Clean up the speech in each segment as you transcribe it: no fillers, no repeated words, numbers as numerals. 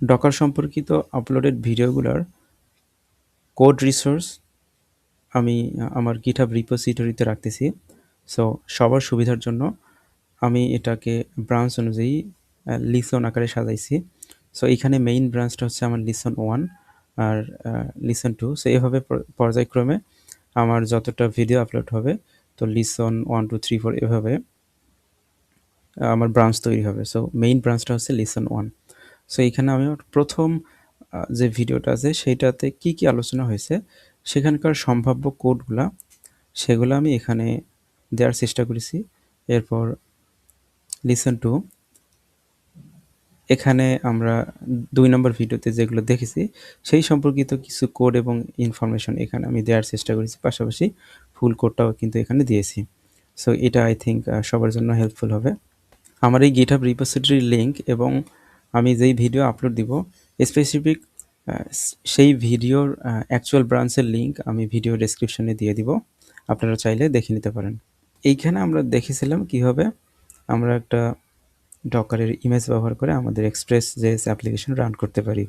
Docker সম্পর্কিত uploaded ভিডিওগুলোর code resource আমি আমার GitHub রিপোজিটরিতে রাখতেছি। সো সবার সুবিধার জন্য আমি এটাকে ব্রাঞ্চ অনুযায়ী লিসন আকারে সাজাইছি। সো এখানে মেইন ব্রাঞ্চটা হচ্ছে আমার লিসন 1 আর লিসন 2। সো এভাবে পর্যায়ক্রমে আমার যতটা ভিডিও আপলোড হবে, তো লিসন 1 2 3 4 এভাবে আমার ব্রাঞ্চ তৈরি হবে। সো মেইন ব্রাঞ্চটা হচ্ছে লিসন 1। সো এখানে আমি প্রথম যে ভিডিওটা আছে সেইটাতে কি কি আলোচনা হয়েছে, সেখানকার সম্ভাব্য কোডগুলা সেগুলো আমি এখানে দেওয়ার চেষ্টা করেছি। এরপর লিসন 2, এখানে আমরা 2 নম্বর ভিডিওতে যেগুলো দেখেছি সেই সম্পর্কিত কিছু কোড এবং ইনফরমেশন এখানে আমি দেওয়ার চেষ্টা করেছি। পাশাপাশি ফুল কোডটাও কিন্তু এখানে দিয়েছি। সো এটা আই থিঙ্ক সবার জন্য হেল্পফুল হবে। আমার এই GitHub রিপোজিটরির লিঙ্ক এবং আমি যেই ভিডিও আপলোড দিব স্পেসিফিক সেই ভিডিওর অ্যাকচুয়াল ব্রাঞ্চের লিঙ্ক আমি ভিডিও ডেসক্রিপশনে দিয়ে দিব, আপনারা চাইলে দেখে নিতে পারেন। এইখানে আমরা দেখেছিলাম কিভাবে আমরা একটা ডকারের ইমেজ ব্যবহার করে আমাদের এক্সপ্রেস.js অ্যাপ্লিকেশন রান করতে পারি,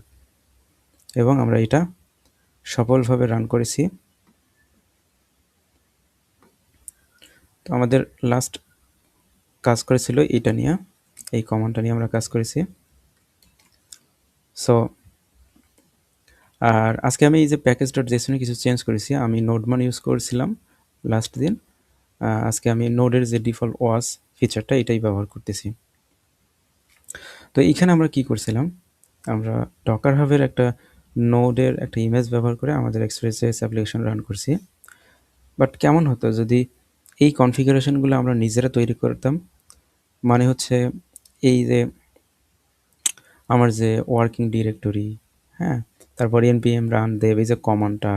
এবং আমরা এটা সফলভাবে রান করেছি। তো আমাদের লাস্ট কাজ করেছিল এটা নিয়ে, এই কমান্ডটা নিয়ে আমরা কাজ করেছি। সো আর আজকে আমি এই যে প্যাকেজ.json কিছু চেঞ্জ করেছি। আমি নোডমান ইউজ করেছিলাম লাস্ট দিন, আজকে আমি নোডের যে ডিফল্ট ওয়াস ফিচারটা এটাই ব্যবহার করতেছি। তো এইখানে আমরা কি করছিলাম, আমরা ডকার হাবের একটা নোডের একটা ইমেজ ব্যবহার করে আমাদের এক্সপ্রেস.js অ্যাপ্লিকেশন রান করছি। বাট কেমন হতো যদি এই কনফিগারেশনগুলো আমরা নিজেরা তৈরি করতাম? মানে হচ্ছে এই যে আমার যে ওয়ার্কিং ডিরেক্টরি, হ্যাঁ, তারপর npm রান দেব, এই যে কমান্ডটা,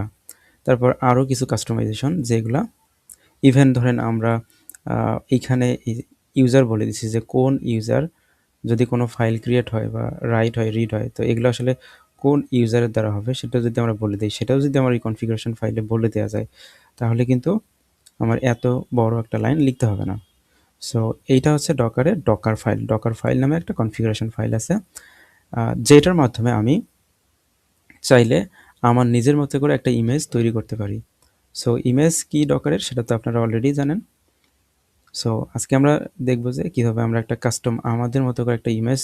তারপর আরও কিছু কাস্টমাইজেশন যেগুলা ইভেন ধরেন আমরা এইখানে ইউজার বলে দিচ্ছি যে কোন ইউজার যদি কোনো ফাইল ক্রিয়েট হয় বা রাইট হয় রিড হয়, তো এগুলো আসলে কোন ইউজারের দ্বারা হবে সেটা যদি আমরা বলে দিই, সেটাও যদি আমার এই কনফিগারেশন ফাইলে বলে দেওয়া যায়, তাহলে কিন্তু আমার এত বড় একটা লাইন লিখতে হবে না। সো এইটা হচ্ছে ডকারের ডকার ফাইল নামে একটা কনফিগারেশন ফাইল আছে, যেটার মাধ্যমে আমি চাইলে আমার নিজের মতো করে একটা ইমেজ তৈরি করতে পারি। সো ইমেজ কি ডকারের সেটা তো আপনারা অলরেডি জানেন। সো আজকে আমরা দেখব যে কীভাবে আমরা একটা কাস্টম আমাদের মতো করে একটা ইমেজ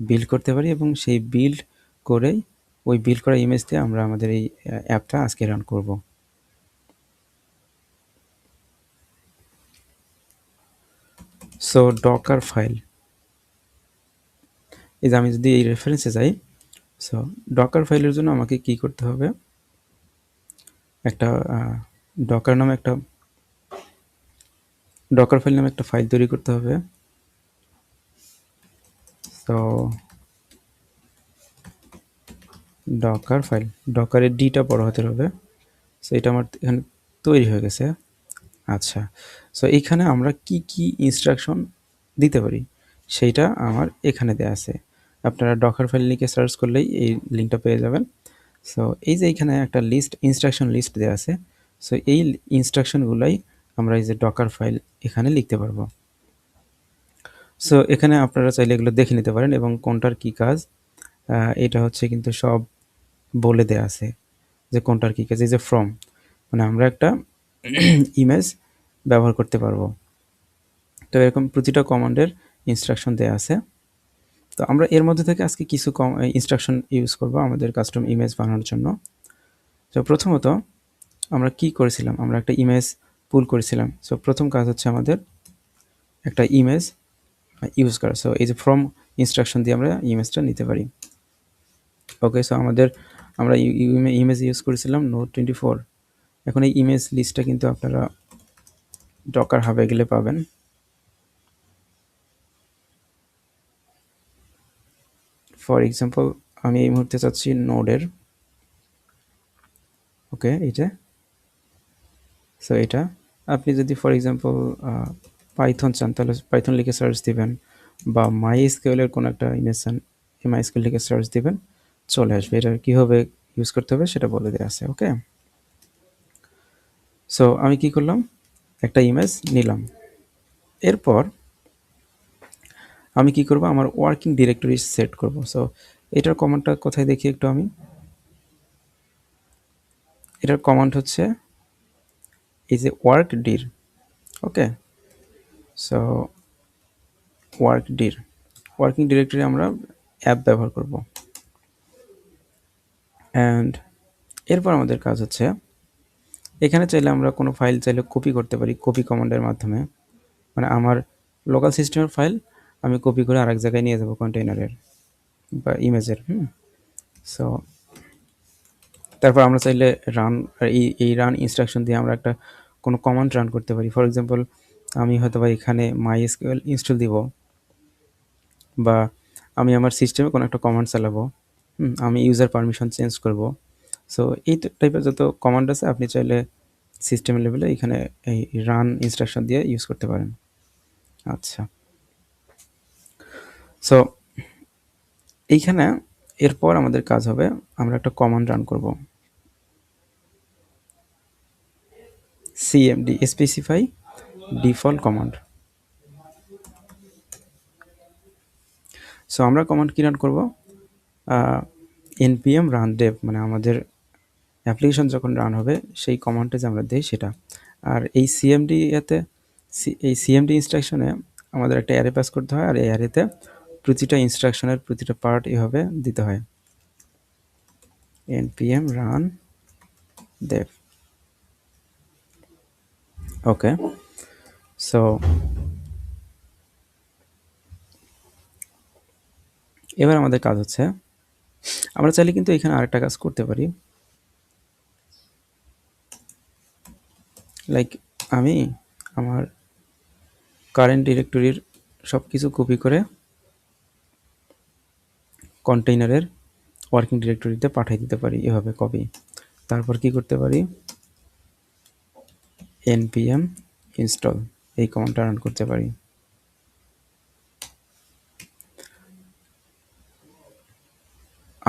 বিল্ড করতে পারি, এবং সেই বিল্ড করেই ওই বিল্ড করা ইমেজ দিয়ে আমরা আমাদের এই অ্যাপটা আজকে রান করব। সো ডকার ফাইল, এই যে আমি যদি এই রেফারেন্সে যাই, সো ডকার ফাইলের জন্য আমাকে কি করতে হবে, একটা ডকার ফাইল নামে একটা ফাইল তৈরি করতে হবে। তো ডকার ফাইল, ডকারের ডিটা বড় হাতের হবে। সো এটা আমার এখানে তৈরি হয়ে গেছে। আচ্ছা, সো এইখানে আমরা কি কি ইনস্ট্রাকশন দিতে পারি সেইটা আমার এখানে দেওয়া আছে। আপনারা ডকার ফাইল লিখে সার্চ করলেই এই লিঙ্কটা পেয়ে যাবেন। সো এই যে এখানে একটা ইনস্ট্রাকশন লিস্ট দেওয়া আছে। সো এই ইনস্ট্রাকশনগুলাই আমরা এই যে ডকার ফাইল এখানে লিখতে পারবো। সো এখানে আপনারা চাইলে এগুলো দেখে নিতে পারেন এবং কোনটার কি কাজ, এটা হচ্ছে কিন্তু সব বলে দেওয়া আছে যে কোনটার কি কাজ। এই যে ফ্রম, মানে আমরা একটা ইমেজ ব্যবহার করতে পারবো। তো এরকম প্রতিটা কমান্ডের ইনস্ট্রাকশন দেওয়া আছে। তো আমরা এর মধ্যে থেকে আজকে কিছু ইনস্ট্রাকশন ইউজ করব আমাদের কাস্টম ইমেজ বানানোর জন্য। তো প্রথমত আমরা কি করেছিলাম, আমরা একটা ইমেজ পুল করেছিলাম। সো প্রথম কাজ হচ্ছে আমাদের একটা ইমেজ ইউজ করা। সো এই যে ফ্রম ইনস্ট্রাকশন দিয়ে আমরা ইমেজটা নিতে পারি। ওকে, সো আমরা ইমেজ ইউজ করেছিলাম Node24। এখন এই ইমেজ লিস্টটা কিন্তু আপনারা ডকার হাবে গেলে পাবেন। ফর এক্সাম্পল আমি এই মুহূর্তে চাচ্ছি নোডের, ওকে এইটা। সো এটা আপনি যদি ফর এক্সাম্পল পাইথন চান তাহলে পাইথন লিখে সার্চ দিবেন, বা MySQL-এর কোনো একটা ইমেজ চান MySQL লিখে সার্চ দিবেন, চলে আসবে। এটা কীভাবে ইউজ করতে হবে সেটা বলে দেওয়া আছে। ওকে, সো আমি কি করলাম, একটা ইমেজ নিলাম। এরপর আমি কি করব, আমার ওয়ার্কিং ডিরেক্টরি সেট করব। সো এটার কমান্ডটা কোথায় দেখি একটু আমি। এটার কমান্ড হচ্ছে এই যে ওয়ার্ক ডির। ওকে, সো ওয়ার্ক ডির, ওয়ার্কিং ডিরেক্টরি আমরা অ্যাপ ব্যবহার করব। অ্যান্ড এরপর আমাদের কাজ হচ্ছে এখানে চাইলে আমরা কোনো ফাইল চাইলে কপি করতে পারি কপি কমান্ডের মাধ্যমে। মানে আমার লোকাল সিস্টেমের ফাইল আমি কপি করে আরেক জায়গায় নিয়ে যাবো কন্টেইনারের বা ইমেজের। সো তারপর আমরা চাইলে রান, এই রান ইনস্ট্রাকশন দিয়ে আমরা একটা কোনো কমান্ড রান করতে পারি। ফর এক্সাম্পল আমি হয়তো বা এখানে MySQL ইনস্টল দিব, বা আমি আমার সিস্টেমে কোনো একটা কমান্ড চালাবো, আমি ইউজার পারমিশন চেঞ্জ করব। সো এই টাইপের যত কমান্ড আছে আপনি চাইলে সিস্টেম লেভেলে এখানে এই রান ইনস্ট্রাকশন দিয়ে ইউজ করতে পারেন। আচ্ছা, সো এইখানে এরপর আমাদের কাজ হবে আমরা একটা কমান্ড রান করব, CMD, specify default command. So আমরা কমান্ড কি রান করব, npm run dev, মানে আমাদের অ্যাপ্লিকেশন যখন রান হবে সেই কমান্ডটা যে আমরা দিই সেটা। আর এই সিএমডি এতে, এই সিএমডি ইনস্ট্রাকশনে আমাদের একটা অ্যারে পাস করতে হয়, আর এই অ্যারেতে প্রতিটা ইনস্ট্রাকশনের প্রতিটা পার্ট এভাবে দিতে হয়, npm run dev। ওকে, সো এবার আমাদের কাজ হচ্ছে আমরা চাইলে কিন্তু এখানে আরেকটা কাজ করতে পারি, লাইক আমি আমার কারেন্ট ডিরেক্টরির সব কিছু কপি করে কন্টেইনারের ওয়ার্কিং ডিরেক্টরিতে পাঠিয়ে দিতে পারি এভাবে কপি। তারপর কি করতে পারি, npm install এই কমান্ডটা রান করতে পারি।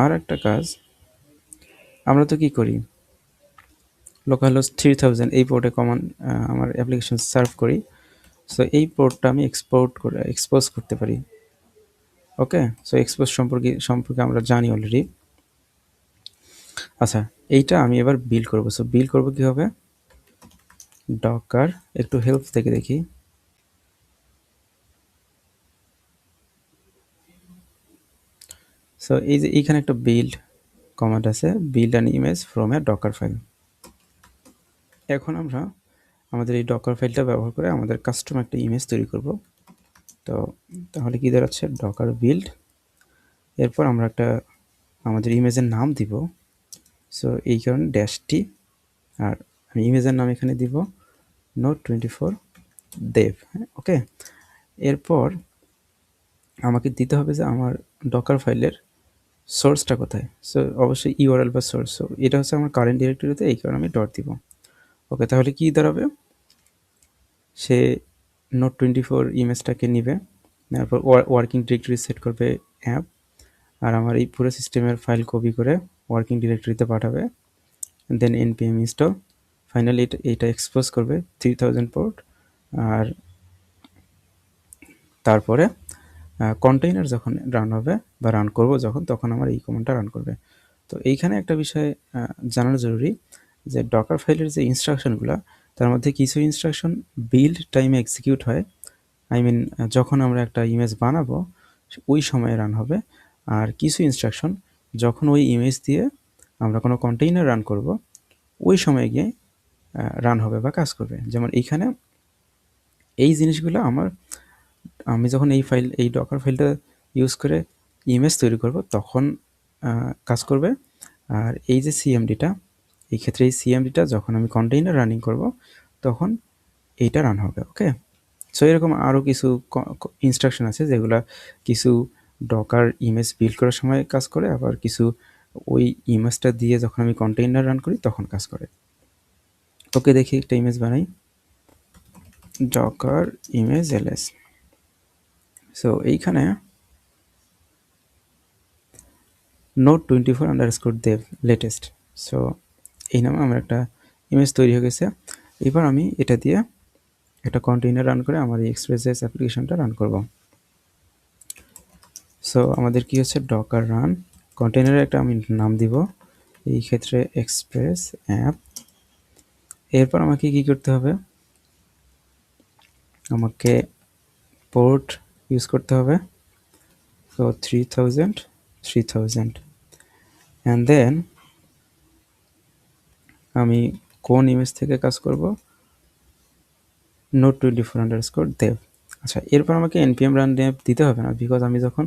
আর একটা কাজ আমরা তো কি করি, লোকালহোস্ট 3000 এই পোর্টে কমান্ড আমার অ্যাপ্লিকেশন সার্ভ করি। সো এই পোর্টটা আমি এক্সপোজ করতে পারি। ওকে, সো এক্সপোজ সম্পর্কে আমরা জানি অলরেডি। আচ্ছা, এইটা আমি এবার বিল্ড করব। সো বিল্ড করব কীভাবে, ডকার, একটু হেল্প থেকে দেখি। সো এই যে এইখানে একটা বিল্ড কমান্ড আছে, build an image from a Docker file. এখন আমরা আমাদের এই ডকার ফাইলটা ব্যবহার করে আমাদের কাস্টম একটা ইমেজ তৈরি করব। তো তাহলে কি দাঁড়াচ্ছে, ডকার বিল্ড, এরপর আমরা একটা আমাদের ইমেজের নাম দিব। সো এই কারণে -t, আর আমি ইমেজের নাম এখানে দিব Node24 dev। ওকে, এরপর আমাকে দিতে হবে যে আমার ডকার ফাইলের সোর্সটা কোথায়। সো অবশ্যই ইউআরএল বা সোর্স। সো এটা হচ্ছে আমার কারেন্ট ডিরেক্টরিতে, এই কারণে আমি ডট দিব। ওকে, তাহলে কি দাঁড়াবে, সে Node24 ইমেজটাকে নিবে, তারপর ওয়ার্কিং ডিরেক্টরি সেট করবে অ্যাপ, আর আমার এই পুরো সিস্টেমের ফাইল কপি করে ওয়ার্কিং ডিরেক্টরিতে পাঠাবে, দেন npm install, ফাইনালি এটা এক্সপোজ করবে 3000 পোর্ট। আর তারপরে কন্টেইনার যখন রান হবে বা রান করব যখন, তখন আমার এই কমান্ডটা রান করবে। তো এইখানে একটা বিষয় জানানো জরুরি যে ডকার ফাইলের যে ইনস্ট্রাকশনগুলো, তার মধ্যে কিছু ইনস্ট্রাকশন বিল্ড টাইমে এক্সিকিউট হয়, আই মিন যখন আমরা একটা ইমেজ বানাবো ওই সময়ে রান হবে। আর কিছু ইনস্ট্রাকশন যখন ওই ইমেজ দিয়ে আমরা কোনো কন্টেইনার রান করব ওই সময় গিয়ে রান হবে বা কাজ করবে। যেমন এইখানে এই জিনিসগুলো আমি যখন এই ডকার ফাইলটা ইউজ করে ইমেজ তৈরি করব তখন কাজ করবে। আর এই যে সিএমডিটা, এই ক্ষেত্রে এই সিএমডিটা যখন আমি কন্টেইনার রানিং করব তখন এইটা রান হবে। ওকে, সো এরকম আরও কিছু ইনস্ট্রাকশন আছে যেগুলো কিছু ডকার ইমেজ বিল্ড করার সময় কাজ করে, আবার কিছু ওই ইমেজটা দিয়ে যখন আমি কন্টেইনার রান করি তখন কাজ করে। ওকে, দেখি একটা ইমেজ বানাই, ডকার ইমেজ ls। সো এইখানে Node24_dev latest, সো এই নামে আমার একটা ইমেজ তৈরি হয়ে গেছে। এবার আমি এটা দিয়ে একটা কন্টেইনার রান করে আমার এই এক্সপ্রেস.js অ্যাপ্লিকেশনটা রান করব। সো আমাদের কি হচ্ছে, ডকার রান কন্টেইনারে একটা আমি নাম দিব, এই ক্ষেত্রে এক্সপ্রেস অ্যাপ। এরপর আমাকে কি করতে হবে, আমাকে পোর্ট ইউজ করতে হবে, তো 3000 অ্যান্ড দেন আমি কোন ইমেজ থেকে কাজ করব, node24_dev। আচ্ছা, এরপর আমাকে npm run dev দিতে হবে না, বিকজ আমি যখন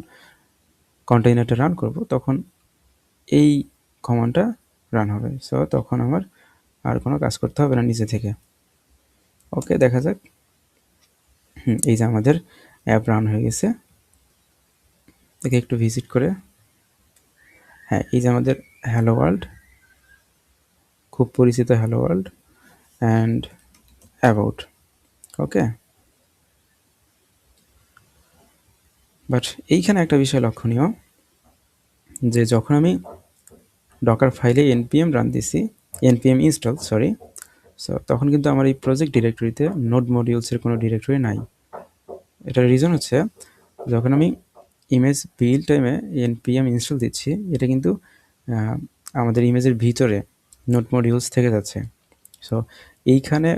কন্টেইনারটা রান করব তখন এই কমান্ডটা রান হবে, সো তখন আমার আর কোনো কাজ করতে হবে না নিজে থেকে। ওকে, দেখা যাক। এই যে আমাদের অ্যাপ রান হয়ে গেছে, দেখে একটু ভিজিট করে। হ্যাঁ, এই যে আমাদের হ্যালো ওয়ার্ল্ড, খুব পরিচিত hello world and about. Okay, but এইখানে একটা বিষয় লক্ষণীয়, যে যখন আমি ডকার ফাইলে npm রান দিছি, npm ইনস্টল সরি, সো তখন কিন্তু আমার এই প্রজেক্ট ডিরেক্টরিতে নোড মডিউলসের কোনো ডিরেক্টরি নাই। এটার রিজন হচ্ছে, যখন আমি ইমেজ বিল্ড টাইমে npm ইনস্টল দিচ্ছি, এটা কিন্তু আমাদের ইমেজের ভিতরে নোড মডিউলস থেকে যাচ্ছে। সো এইখানে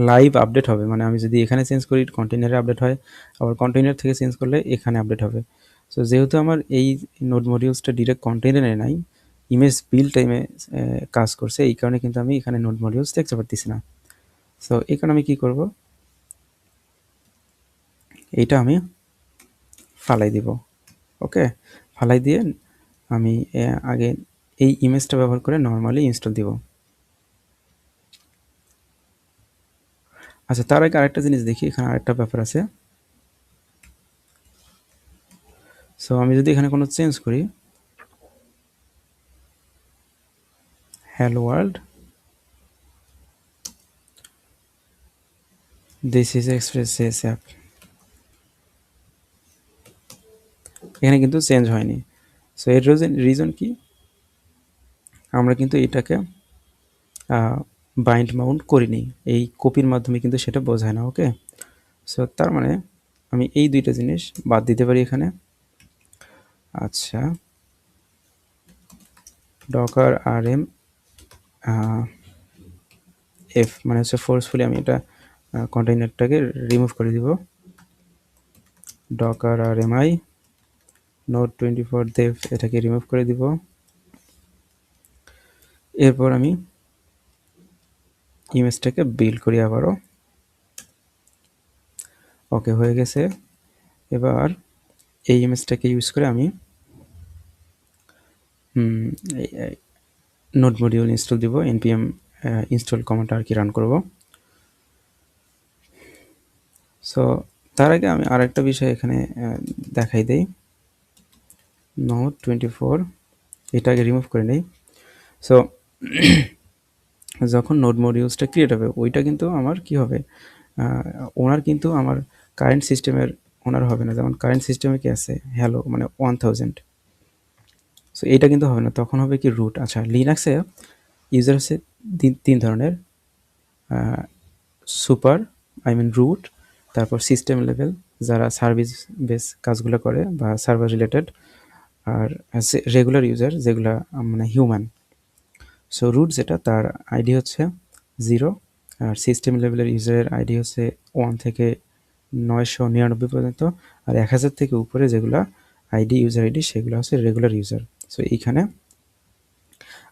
লাইভ আপডেট হবে, মানে আমি যদি এখানে চেঞ্জ করি কন্টেইনারে আপডেট হয়, আবার কন্টেইনার থেকে চেঞ্জ করলে এখানে আপডেট হবে। সো যেহেতু আমার এই নোড মডিউলসটা ডিরেক্ট কন্টেইনারে নাই, ইমেজ বিল্ড টাইমে কাজ করছে, এই কারণে কিন্তু আমি এখানে নোড মডিউলস দেখতে পারতেছি না। সো এই কারণে আমি কী করব, এইটা আমি ফালাই দিব। ওকে, ফালাই দিয়ে আমি আগে এই ইমেজটা ব্যবহার করে নর্মালি ইনস্টল দিব। আচ্ছা, তার আগে আরেকটা জিনিস দেখি, এখানে আরেকটা ব্যাপার আছে। সো আমি যদি এখানে কোনো চেঞ্জ করি, hello world, this is express app, এখানে কিন্তু চেঞ্জ হয়নি। সো এর রিজন কি, আমরা কিন্তু এটাকে বাইন্ড মাউন্ট করিনি, এই কপির মাধ্যমে কিন্তু সেটা বোঝায় না। ওকে, সো তার মানে আমি এই দুইটা জিনিস বাদ দিতে পারি এখানে। আচ্ছা, ডকার rm এফ মানে হচ্ছে ফোর্সফুলি আমি এটা কন্টেইনারটাকে রিমুভ করে দিব। ডকার rmi node24dev এটাকে রিমুভ করে দিব। এরপর আমি ইমেজটাকে বিল্ড করি আবারও। ওকে, হয়ে গেছে। এবার এই ইমেজটাকে ইউজ করে আমি নোড মডিউল ইনস্টল দিব, npm ইনস্টল কমান্ডটা আর কি রান করব। সো তার আগে আমি আরেকটা বিষয় এখানে দেখাই দেই, node24 এটাকে রিমুভ করে নেই। সো যখন নোড মডিউলসটা ক্রিয়েট হবে, ওইটা কিন্তু আমার কি হবে, ওনার কিন্তু আমার কারেন্ট সিস্টেমের ওনার হবে না। যেমন কারেন্ট সিস্টেমে কি আছে, হ্যালো মানে 1000, সো এটা কিন্তু হবে না, তখন হবে কি রুট। আচ্ছা, লিনাক্সে ইউজার হচ্ছে তিন ধরনের, সুপার রুট, তারপর সিস্টেম লেভেল যারা সার্ভিস বেস কাজগুলো করে বা সার্ভার রিলেটেড, আর রেগুলার ইউজার যেগুলা মানে হিউম্যান। সো রুট যেটা, তার আইডি হচ্ছে 0, আর সিস্টেম লেভেলের ইউজারের আইডি হচ্ছে 1 থেকে 999 পর্যন্ত, আর 1000 থেকে উপরে যেগুলা আইডি ইউজার আইডি সেগুলো হচ্ছে রেগুলার ইউজার। সো এইখানে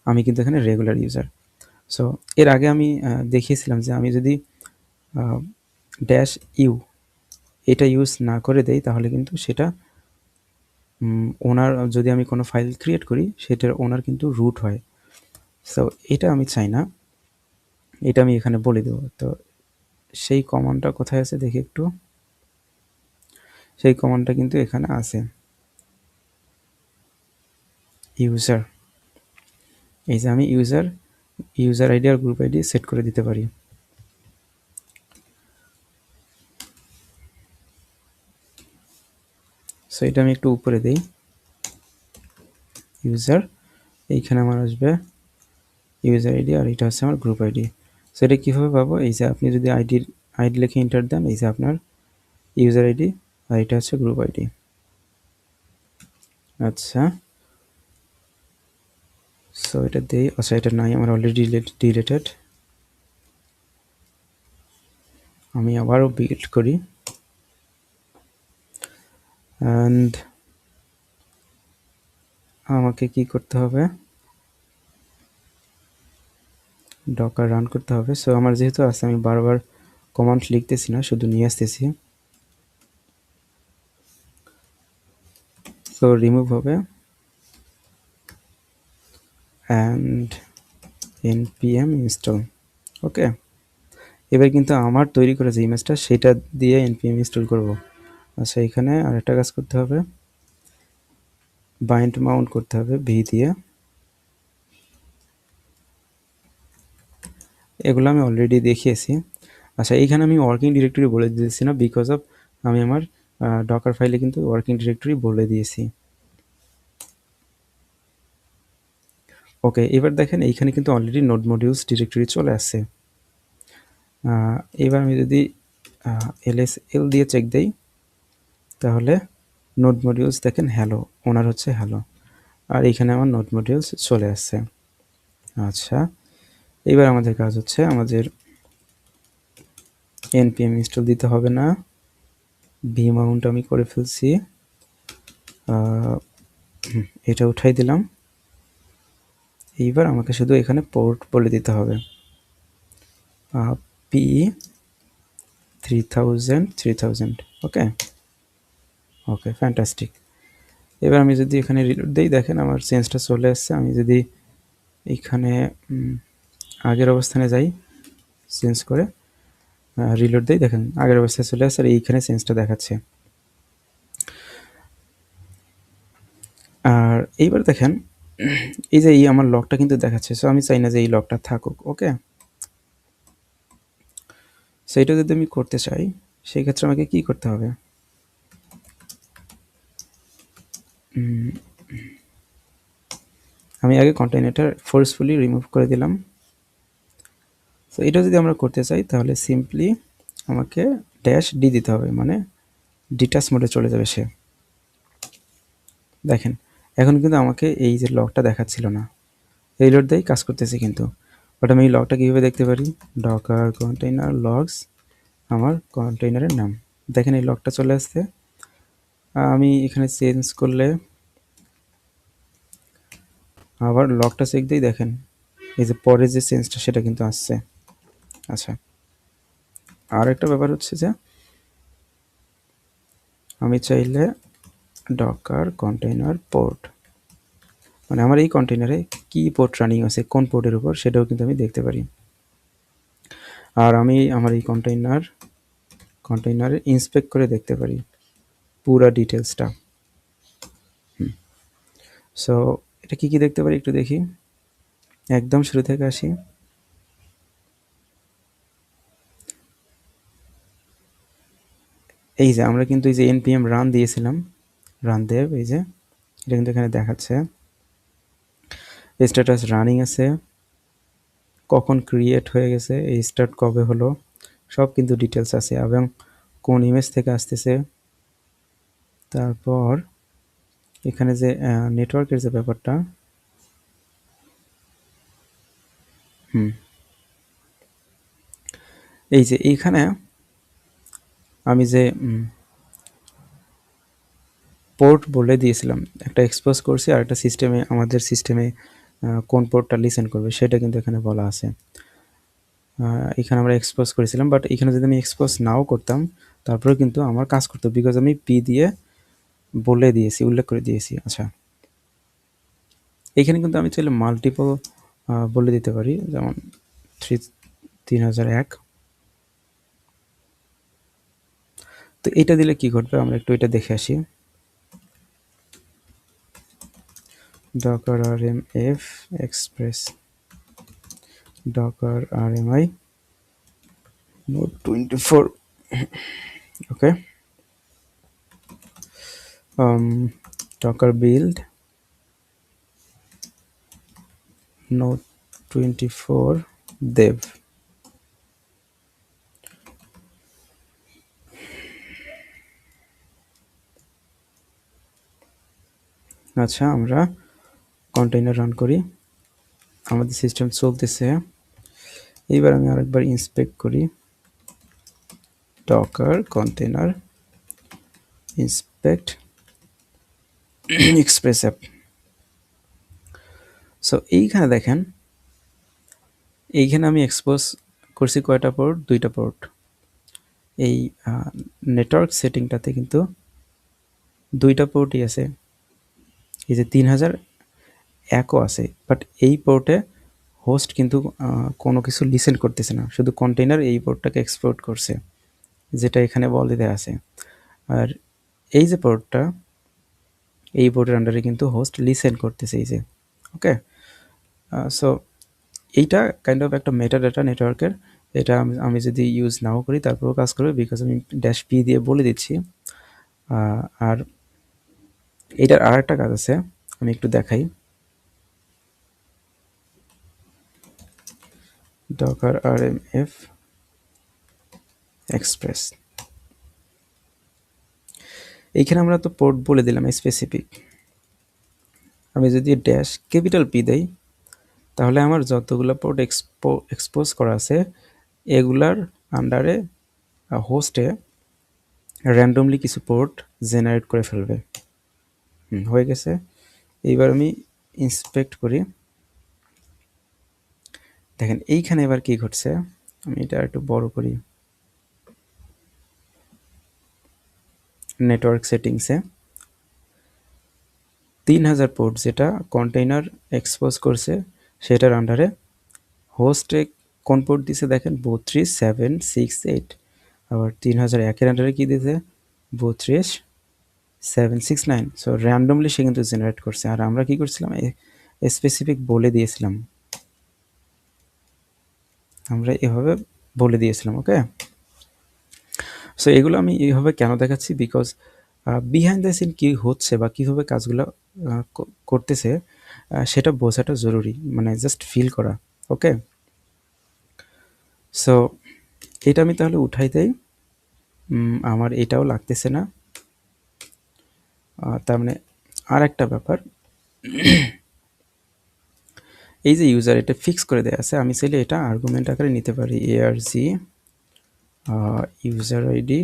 আমি কিন্তু এখানে রেগুলার ইউজার। সো এর আগে আমি দেখিয়েছিলাম যে আমি যদি -u এটা ইউজ না করে দেই, তাহলে কিন্তু সেটা ওনার, যদি আমি কোনো ফাইল ক্রিয়েট করি সেটার ওনার কিন্তু রুট হয়। সো এটা আমি চাই না, এটা আমি এখানে বলে দেবো। তো সেই কমান্ডটা কোথায় আছে দেখি একটু, সেই কমান্ডটা কিন্তু এখানে আছে, ইউজার। এই যে আমি ইউজার আইডি আর গ্রুপ আইডি সেট করে দিতে পারি। সো এটা আমি একটু উপরে দিই, ইউজার, এইখানে আমার আসবে ইউজার আইডি আর এটা হচ্ছে আমার গ্রুপ আইডি। সো এটা কীভাবে পাবো, এই যে আপনি যদি আইডি লিখে এন্টার দেন, এই যে আপনার ইউজার আইডি আর এটা হচ্ছে গ্রুপ আইডি। আচ্ছা, সো এটা দেই। আচ্ছা, এটা নাই, আমার অলরেডি ডিলেটেড। আমি আবারও বিল্ড করি অ্যান্ড আমাকে কি করতে হবে, ডকার রান করতে হবে। সো আমার যেহেতু আছে, আমি বারবার কমান্ড লিখতেছি না, শুধু নিয়ে আসতেছি। সো রিমুভ হবে অ্যান্ড npm ইনস্টল। ওকে, এবার কিন্তু আমার তৈরি করা যে ইমেজটা সেটা দিয়ে npm ইনস্টল করব। আচ্ছা, এখানে আরেকটা কাজ করতে হবে, বাইন্ড মাউন্ট করতে হবে ভি দিয়ে। এগুলো আমি অলরেডি দেখিয়েছি। আচ্ছা, এইখানে আমি ওয়ার্কিং ডিরেক্টরি বলে দিয়েছি না, বিকজ অফ আমি আমার ডকার ফাইলে কিন্তু ওয়ার্কিং ডিরেক্টরি বলে দিয়েছি। ওকে, এবার দেখেন এইখানে কিন্তু অলরেডি নোড মডিউলস ডিরেক্টরি চলে আসছে। এবার আমি যদি lsl দিয়ে চেক দেই, তাহলে নোড মডিউলস দেখেন হ্যালো, ওনার হচ্ছে হ্যালো, আর এইখানে আমার নোড মডিউলস চলে আসছে। আচ্ছা, এবার আমাদের কাজ হচ্ছে, আমাদের npm ইনস্টল দিতে হবে না, ভি মাউন্ট আমি করে ফেলছি, এটা উঠাই দিলাম। এইবার আমাকে শুধু এখানে পোর্ট বলে দিতে হবে, পি 3000। ওকে ওকে, ফ্যান্টাস্টিক। এবার আমি যদি এখানে রিলোড দিই, দেখেন আমার চেঞ্জটা চলে আসছে। আমি যদি এখানে আগের অবস্থানে যাই, চেঞ্জ করে রিলোড দিই, দেখেন আগের অবস্থায় চলে আসছে, আর এইখানে চেঞ্জটা দেখাচ্ছে। আর এইবার দেখেন এই যে এই আমার লকটা কিন্তু দেখাচ্ছে, সো আমি চাই না যে এই লকটা থাকুক। ওকে, সেইটা যদি আমি করতে চাই, সেই ক্ষেত্রে আমাকে কি করতে হবে, আমি আগে কন্টেইনারটা ফোর্সফুলি রিমুভ করে দিলাম। তো এটা যদি আমরা করতে চাই, তাহলে সিম্পলি আমাকে -d দিতে হবে, মানে ডিটাচ মোডে চলে যাবে সে। দেখেন এখন কিন্তু আমাকে এই যে লকটা দেখাচ্ছিল না, রিলোড দিয়েই কাজ করতেছে কিন্তু। বাট আমি এই লকটা কীভাবে দেখতে পারি, ডকার কন্টেইনার লগস, আমার কন্টেইনারের নাম, দেখেন এই লকটা চলে আসছে। আমি এখানে চেঞ্জ করলে আবার লকটা চেক দিই, দেখেন এই যে পরে যে চেঞ্জটা সেটা কিন্তু আসছে। আচ্ছা, আর একটা ব্যাপার হচ্ছে যে আমি চাইলে ডকার কন্টেইনার পোর্ট, মানে আমার এই কন্টেইনারে কি পোর্ট রানিং আছে, কোন পোর্টের উপর, সেটাও কিন্তু আমি দেখতে পারি। আর আমি আমার এই কন্টেইনারে ইন্সপেক্ট করে দেখতে পারি পুরা ডিটেলসটা। সো এটা কি কি দেখতে পারি একটু দেখি, একদম শুরু থেকে আসি। এই যে আমরা কিন্তু এই যে npm রান দিয়েছিলাম, রান দেব, এই যে এটা কিন্তু এখানে দেখাচ্ছে, স্ট্যাটাস রানিং আছে, কখন ক্রিয়েট হয়ে গেছে, এই স্টার্ট কবে হলো, সব কিন্তু ডিটেলস আছে, এবং কোন ইমেজ থেকে আসতেছে। তারপর এখানে যে নেটওয়ার্কের যে ব্যাপারটা, এই যে এইখানে আমি যে পোর্ট বলে দিয়েছিলাম, একটা এক্সপোজ করছি, আর একটা সিস্টেমে, আমাদের সিস্টেমে কোন পোর্টটা লিসেন করবে সেটা কিন্তু এখানে বলা আছে। এখানে আমরা এক্সপোজ করেছিলাম, বাট এখানে যদি আমি এক্সপোজ নাও করতাম তারপরেও কিন্তু আমার কাজ করতো, বিকজ আমি পি দিয়ে বলে দিয়েছি, উল্লেখ করে দিয়েছি। আচ্ছা, এখানে কিন্তু আমি চাইলে মাল্টিপল বলে দিতে পারি, যেমন 3001। তো এটা দিলে কি ঘটবে আমরা একটু এটা দেখে আসি। docker rmf express docker rmi node 24. Okay, docker build node 24 dev। আচ্ছা, আমরা কন্টেইনার রান করি, আমাদের সিস্টেম চলতেছে। এইবার আমি আরেকবার ইন্সপেক্ট করি, Docker container inspect express app. So এইখানে দেখেন, এইখানে আমি এক্সপোজ করছি কয়টা পোর্ট, 2টা পোর্ট। এই নেটওয়ার্ক সেটিংটাতে কিন্তু 2টা পোর্টই আছে, এই যে 3001ও আছে, বাট এই পোর্টে হোস্ট কিন্তু কোনো কিছু লিসেন করতেছে না, শুধু কন্টেইনার এই পোর্টটাকে এক্সপোর্ট করছে, যেটা এখানে বলে দেওয়া আছে। আর এই যে পোর্টটা, এই পোর্টের আন্ডারে কিন্তু হোস্ট লিসেন করতেছে, এই যে। ওকে, সো এইটা কাইন্ড অফ একটা মেটা ডাটা নেটওয়ার্কের। এটা আমি যদি ইউজ নাও করি তারপরেও কাজ করবে, বিকজ আমি ড্যাশ পি দিয়ে বলে দিচ্ছি। আর এটার আর একটা কাজ আছে, আমি একটু দেখাই। ডকার rmf এক্সপ্রেস, এইখানে আমরা তো পোর্ট বলে দিলাম স্পেসিফিক। আমি যদি ড্যাশ ক্যাপিটাল পি দেই, তাহলে আমার যতগুলো পোর্ট এক্সপোজ করা আছে এগুলার আন্ডারে হোস্টে র্যান্ডমলি কিছু পোর্ট জেনারেট করে ফেলবে। হয়ে গেছে। এইবার আমি ইন্সপেক্ট করি, দেখেন এইখানে এবার কি ঘটছে। আমি এটা একটু বড় করি। নেটওয়ার্ক সেটিংসে 3000 পোর্ট যেটা কন্টেইনার এক্সপোজ করছে সেটার আন্ডারে হোস্টে কোন পোর্ট দিছে দেখেন, 32768। আবার 3001-এর আন্ডারে কি দিছে, 32769। সো র্যান্ডমলি সে কিন্তু জেনারেট করছে, আর আমরা কি করছিলাম, স্পেসিফিক বলে দিয়েছিলাম, আমরা এভাবে বলে দিয়েছিলাম। ওকে, সো এগুলো আমি এইভাবে কেন দেখাচ্ছি, বিকজ বিহাইন্ড দ্য সিন কী হচ্ছে বা কীভাবে কাজগুলো করতেছে সেটা বোঝাটা জরুরি, মানে জাস্ট ফিল করা। ওকে, সো এটা আমি তাহলে উঠাই দেই। আমার এটাও লাগতেছে না। তার মানে আর একটা ব্যাপার, এই যে ইউজার এটা ফিক্স করে দেওয়া আছে, আমি চাইলে এটা আর্গুমেন্ট আকারে নিতে পারি। arg ইউজার আইডি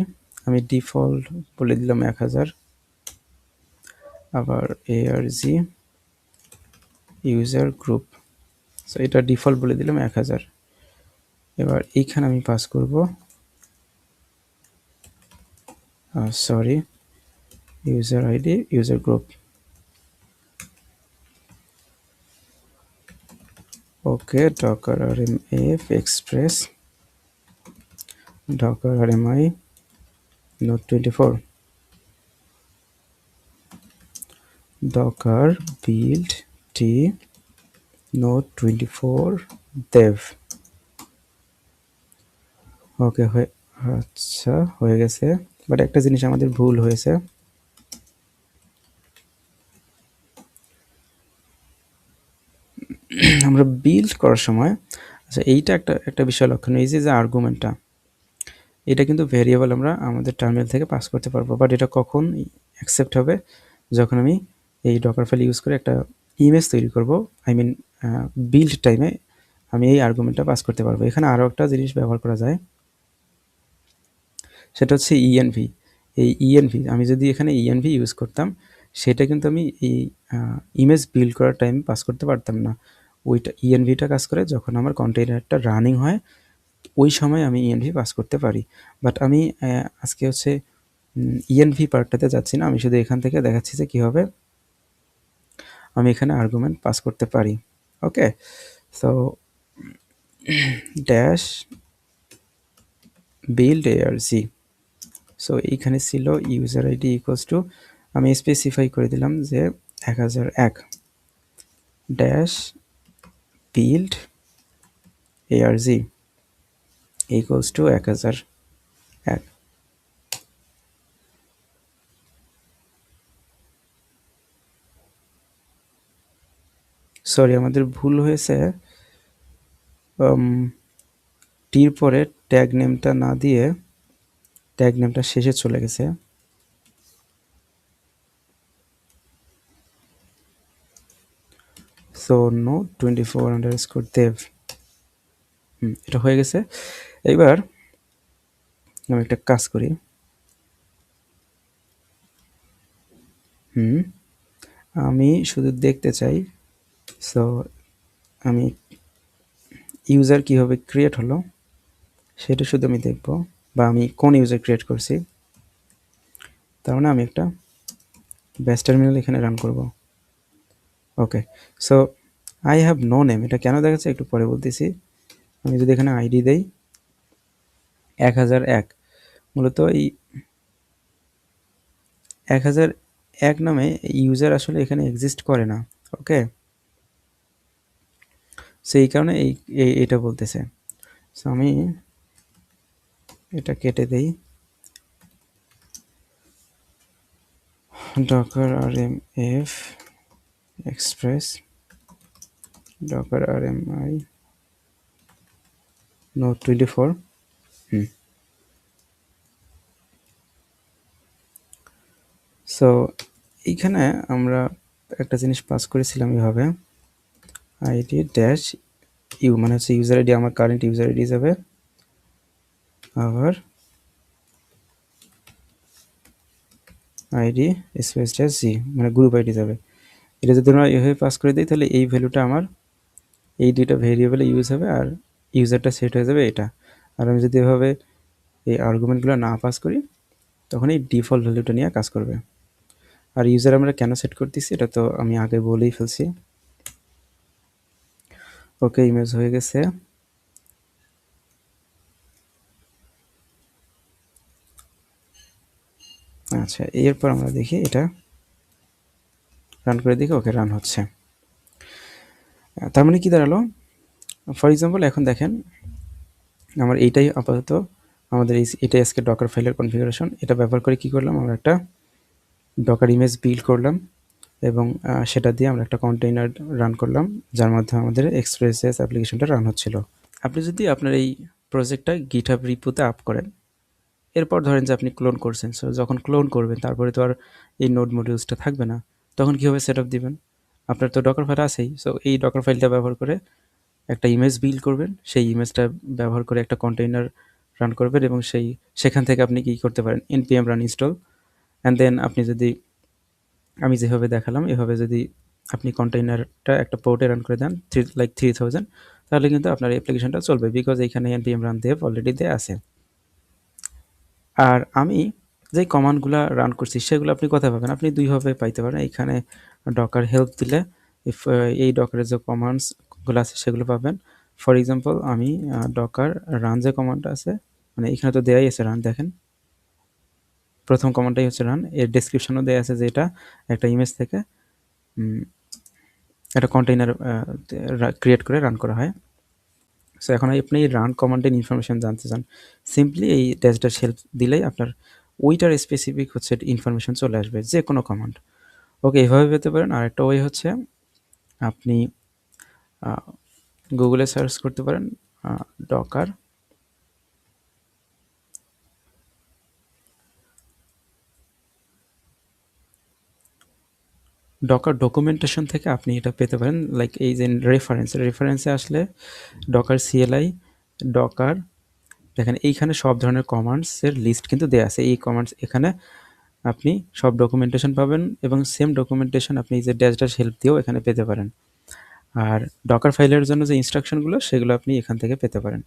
আমি ডিফল্ট বলে দিলাম 1000, আবার arg ইউজার গ্রুপ, সো এটা ডিফল্ট বলে দিলাম 1000। এবার এইখানে আমি পাস করব, sorry, user ID user group. Okay, docker rmf express docker rmi node 24 docker build t node 24 dev। ওকে, আচ্ছা হয়ে গেছে, বাট একটা জিনিস আমাদের ভুল হয়েছে। আমরা বিল্ড করার সময়, আচ্ছা এইটা একটা বিষয় লক্ষণীয়, এই যে আর্গুমেন্টটা, এটা কিন্তু ভেরিয়েবল আমরা আমাদের টার্মিনাল থেকে পাস করতে পারবো, বাট এটা কখন অ্যাকসেপ্ট হবে, যখন আমি এই ডকার ফাইল ইউজ করে একটা ইমেজ তৈরি করব, আই মিন বিল্ড টাইমে আমি এই আর্গুমেন্টটা পাস করতে পারবো। এখানে আরও একটা জিনিস ব্যবহার করা যায়, সেটা হচ্ছে ইএনভি। এই ইএনভি আমি যদি এখানে ইএনভি ইউজ করতাম, সেটা কিন্তু আমি এই ইমেজ বিল্ড করার টাইম পাস করতে পারতাম না। ওইটা ইএনভিটা কাজ করে যখন আমার কন্টেইনারটা রানিং হয়, ওই সময় আমি ইএনভি পাস করতে পারি। বাট আমি আজকে হচ্ছে ইএনভি পার্টটাতে যাচ্ছি না, আমি শুধু এখান থেকে দেখাচ্ছি যে কীভাবে আমি এখানে আর্গুমেন্ট পাস করতে পারি। Okay, so dash build arg, so এইখানে ছিল ইউজার আইডি ইকুয়ালস টু, আমি স্পেসিফাই করে দিলাম যে 1001 dash build arg equals to 1001। Sorry, আমাদের ভুল হয়েছে, টির পরে ট্যাগ নেমটা না দিয়ে ট্যাগ নেমটা শেষে চলে গেছে। সো নোড 24_dev এটা হয়ে গেছে। এবার আমি একটা কাজ করি। আমি শুধু দেখতে চাই, সো আমি ইউজার কিভাবে ক্রিয়েট হলো সেটা শুধু আমি দেখব, বা আমি কোন ইউজার ক্রিয়েট করছি। তার মানে আমি একটা ব্যাশ টার্মিনাল এখানে রান করব। Okay, so I have no name, এটা কেন দেখাচ্ছে একটু পরে বলতেছি। আমি যদি এখানে আইডি দেই 1001, মূলত এই 1001 নামে ইউজার আসলে এখানে এক্সিস্ট করে না। ওকে, সেই কারণে এইটা বলতেছে। সো আমি এটা কেটে দেই, docker rmf express docker rmi node 24। So এইখানে আমরা একটা জিনিস পাস করেছিলাম এভাবে, আইডি ড্যাশ ইউ, মানে হচ্ছে ইউজার আইডি আমার কারেন্ট ইউজার আইডি যাবে, আবার আইডি স্পেস ড্যাশ জি মানে গ্রুপ আইডি যাবে। এটা যদি আমরা এভাবে পাস করে দিই তাহলে এই ভ্যালুটা আমার এই দুইটা ভেরিয়েবলে ইউজ হবে, আর ইউজারটা সেট হয়ে যাবে এটা। আর আমি যদি এভাবে এই আর্গুমেন্টগুলো না পাস করি তখন এই ডিফল্ট ভ্যালুটা নিয়ে কাজ করবে। আর ইউজার আমরা কেন সেট করতেছি এটা তো আমি আগে বলেই ফেলছি। ওকে, ইমেজ হয়ে গেছে। আচ্ছা, এরপর আমরা দেখি এটা রান করে দেখি। ওকে, রান হচ্ছে। তার মানে কি দাঁড়ালো, ফর এক্সাম্পল এখন দেখেন আমার এইটাই আপাতত আমাদের এটাই আজকে ডকার ফাইলের কনফিগারেশন। এটা ব্যবহার করে কি করলাম, আমরা একটা ডকার ইমেজ বিল্ড করলাম এবং সেটা দিয়ে আমরা একটা কন্টেইনার রান করলাম যার মাধ্যমে আমাদের এক্সপ্রেসএস অ্যাপ্লিকেশনটা রান হচ্ছিল। আপনি যদি আপনার এই প্রজেক্টটা গিটহাব রিপোতে আপ করেন, এরপর ধরেন যে আপনি ক্লোন করছেন, সো যখন ক্লোন করবেন তারপরে তো আর এই নোড মডিউলসটা থাকবে না, তখন কীভাবে সেট আপ দিবেন? আপনার তো ডকার ফাইল আছেই, সো এই ডকার ফাইলটা ব্যবহার করে একটা ইমেজ বিল্ড করবেন, সেই ইমেজটা ব্যবহার করে একটা কন্টেইনার রান করবেন এবং সেখান থেকে আপনি কি করতে পারেন, npm run install, and then আপনি যদি আমি যেভাবে দেখালাম এভাবে যদি আপনি কন্টেইনারটা একটা পোর্টে রান করে দেন 3000, তাহলে কিন্তু আপনার অ্যাপ্লিকেশনটা চলবে, বিকজ এইখানে npm run dev অলরেডি দেয়া আছে। আর আমি যে কমান্ডগুলো রান করছি সেগুলো আপনি কোথায় পাবেন? আপনি দুইভাবে পাইতে পারেন। এইখানে ডকার হেল্প দিলে এই ডকারের যে কমান্ডসগুলো আছে সেগুলো পাবেন। ফর এক্সাম্পল আমি ডকার রান যে কমান্ডটা আছে, মানে এখানে তো দেয়াই আছে রান, দেখেন প্রথম কমান্ডটাই হচ্ছে রান। এর ডেসক্রিপশনও দেয়া আছে যে এটা একটা ইমেজ থেকে একটা কন্টেইনার ক্রিয়েট করে রান করা হয়। সো এখন আপনি রান কমান্ডের ইনফরমেশন জানতে চান, সিম্পলি এই ড্যাশ হেল্প দিলেই আপনার ওইটার স্পেসিফিক হচ্ছে ইনফরমেশন চলে আসবে, যে কোনো কমান্ড। ওকে, এভাবে পেতে পারেন। আর একটা ওয়ে হচ্ছে আপনি গুগলে সার্চ করতে পারেন ডকার ডকুমেন্টেশন থেকে আপনি এটা পেতে পারেন, লাইক এই যে রেফারেন্সে আসলে ডকার সিএলআই ডকার, দেখেন এইখানে সব ধরনের কমান্ডসের লিস্ট কিন্তু দেয়া আছে। এই কমান্ডস এখানে আপনি সব ডকুমেন্টেশন পাবেন এবং সেম ডকুমেন্টেশন আপনি যে ড্যাশ হেল্প দিয়েও এখানে পেতে পারেন। আর ডকার ফাইলের জন্য যে ইনস্ট্রাকশনগুলো সেগুলো আপনি এখান থেকে পেতে পারেন।